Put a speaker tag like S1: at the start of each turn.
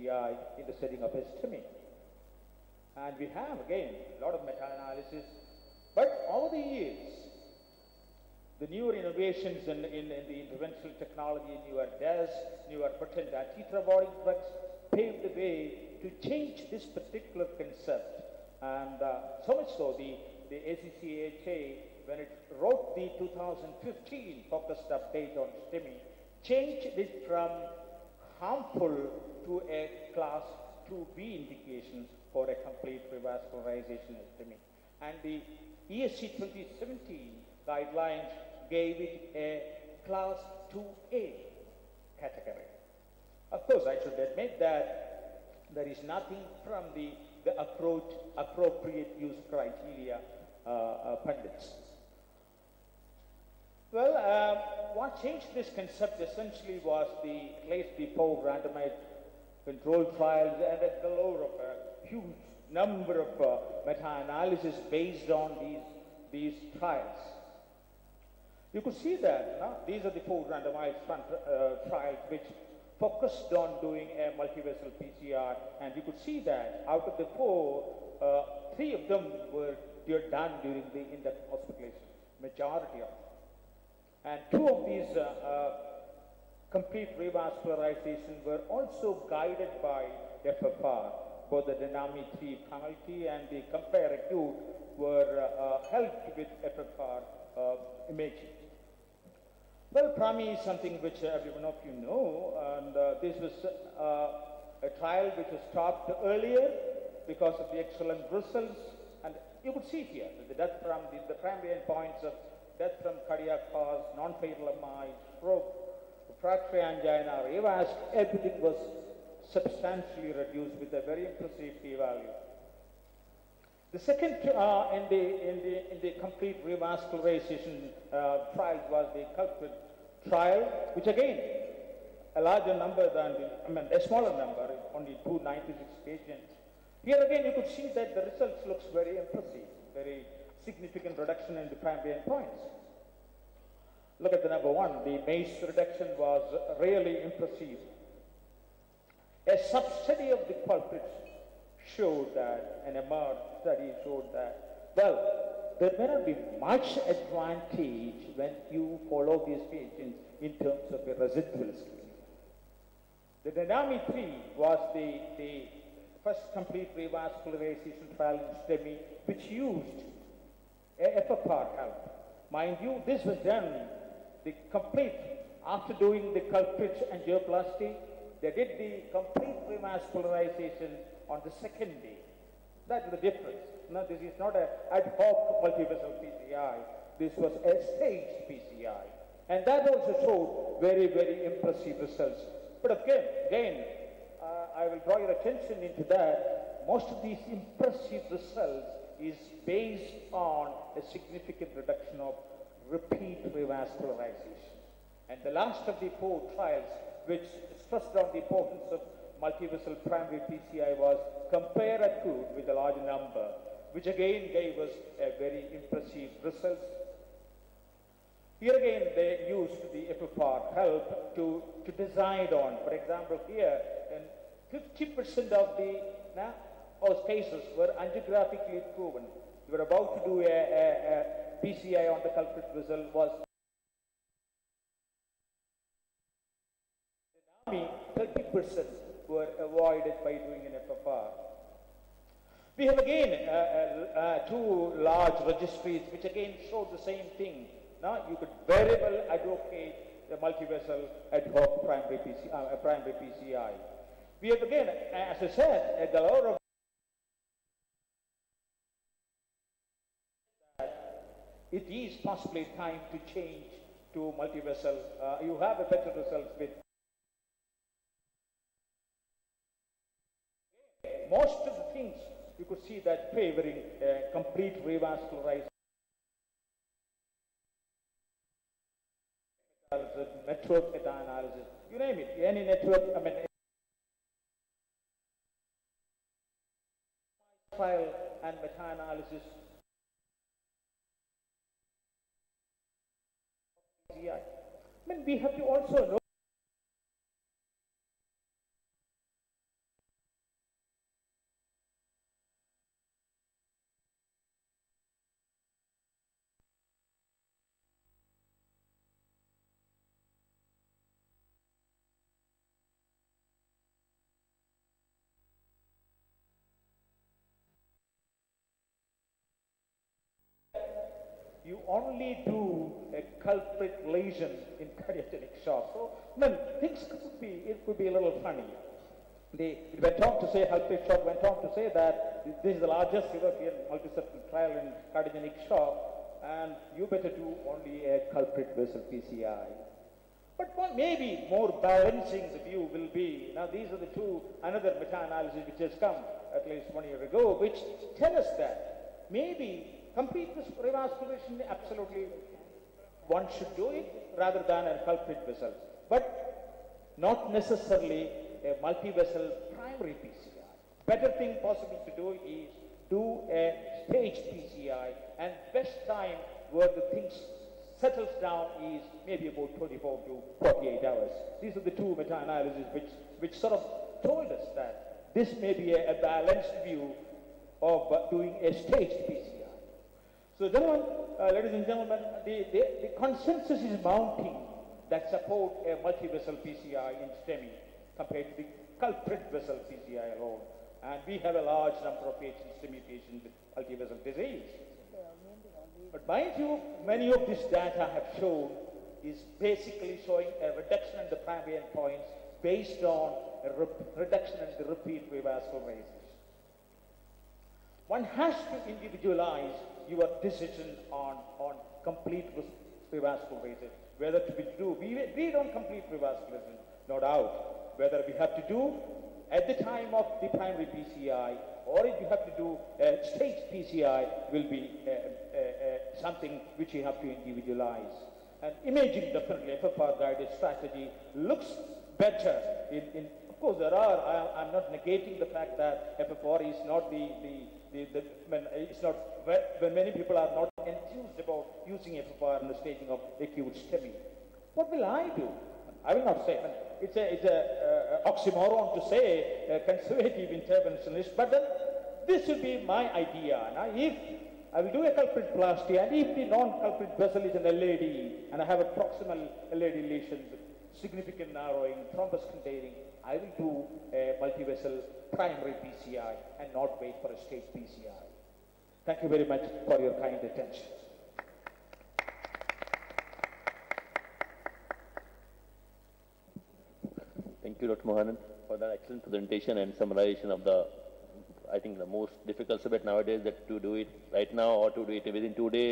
S1: PCI in the setting of STEMI. And we have, again, a lot of meta-analysis. But over the years, the newer innovations in the interventional technology, newer DAS, newer potent antithrombotic drugs paved the way to change this particular concept. And so much so, the ACCHA, when it wrote the 2015 focused update on STEMI, changed it from harmful to a class 2B indication for a complete revascularization STEMI. And the ESC 2017 guidelines gave it a class 2A category. Of course, I should admit that there is nothing from the appropriate use criteria pundits. Well, what changed this concept essentially was the placed before randomized controlled trials and a galore of a huge number of meta-analysis based on these trials. You could see that these are the 4 randomized trials which focused on doing a multi-vessel PCR, and you could see that out of the 4, 3 of them were done during the in-depth hospitalization, majority of them. And 2 of these complete revascularization were also guided by FFR. Both the Dynamic 3 penalty and the compare acute were helped with FFR imaging. Well, PRAMI is something which everyone of you know, and this was a trial which was stopped earlier because of the excellent results. And you could see here that the death from the primary endpoints of death from cardiac cause, non-fatal MI, stroke, refractory angina, revasc, everything was substantially reduced with a very impressive p-value. The second in the complete revascularization trial was the culprit trial, which again, a larger number than a smaller number, only 296 patients. Here again, you could see that the results looks very impressive, very significant reduction in the primary endpoints. Look at the number 1, the MACE reduction was really impressive. A sub-study of the culprits showed that, an MR study showed that, well, there may not be much advantage when you follow these patients in terms of a residual scale. The Dynamic 3 was the first complete revascularization trial in STEMI, which used a FFR help. Mind you, this was done the complete, after doing the culprit angioplasty, they did the complete revascularization on the second day. That's the difference. Now, this is not an ad hoc multi-vessel PCI. This was a staged PCI. And that also showed very, very impressive results. But again, I will draw your attention into that. Most of these impressive results is based on a significant reduction of repeat revascularization. And the last of the 4 trials, which stressed on the importance of multi-vessel primary PCI, was compare acute with a large number, which again gave us a very impressive result. Here again, they used the FFR help to decide on, for example, here, and 50% of the cases were angiographically proven. We were about to do a PCI on the culprit vessel, was 30% were avoided by doing an FFR. We have again 2 large registries which again showed the same thing. Now you could very well advocate the multi-vessel ad hoc primary PCI. We have again, as I said, a galore of it is possibly time to change to multi-vessel. You have a better results with most of the things you could see that favoring complete revascularization, network meta-analysis, you name it, any network, trial and meta-analysis. We have to also know only do a culprit lesion in cardiogenic shock. So, things could be a little funny. They went on to say, culprit shock went on to say that this is the largest European multi-center trial in cardiogenic shock, and you better do only a culprit vessel PCI. But maybe more balancing the view will be, now these are the two, another meta-analysis which has come at least 1 year ago, which tell us that maybe complete revascularization, absolutely one should do it rather than a culprit vessel. But not necessarily a multi-vessel primary PCI. Better thing possible to do is do a staged PCI, and best time where the things settles down is maybe about 24 to 48 hours. These are the two meta-analyses which sort of told us that this may be a balanced view of doing a staged PCI. So gentlemen, ladies and gentlemen, the consensus is mounting that support a multi-vessel PCI in STEMI compared to the culprit vessel PCI alone. And we have a large number of patients, STEMI patients with multi-vessel disease. But mind you, many of this data have shown is basically showing a reduction in the primary endpoints based on a reduction in the repeat revascularization. One has to individualize your decision on complete revascularization, whether to do. We don't complete revascularization, no doubt. Whether we have to do at the time of the primary PCI or if you have to do a staged PCI will be something which you have to individualize. And imaging definitely, FFR guided strategy looks better of course there are, I'm not negating the fact that FFR is not when many people are not enthused about using FFR in the staging of acute STEMI. What will I do? I will not say, it's a oxymoron to say a conservative interventionist, but then this will be my idea. Now, if I will do a culprit plasty, and if the non-culprit vessel is an LAD, and I have a proximal LAD lesion with significant narrowing, thrombus containing, I will do a multi-vessel primary PCI and not wait for a staged PCI. Thank you very much for your kind attention.
S2: Thank you, Dr. Mohanan, for that excellent presentation and summarization of the, I think, the most difficult subject nowadays, that to do it right now or to do it within 2 days.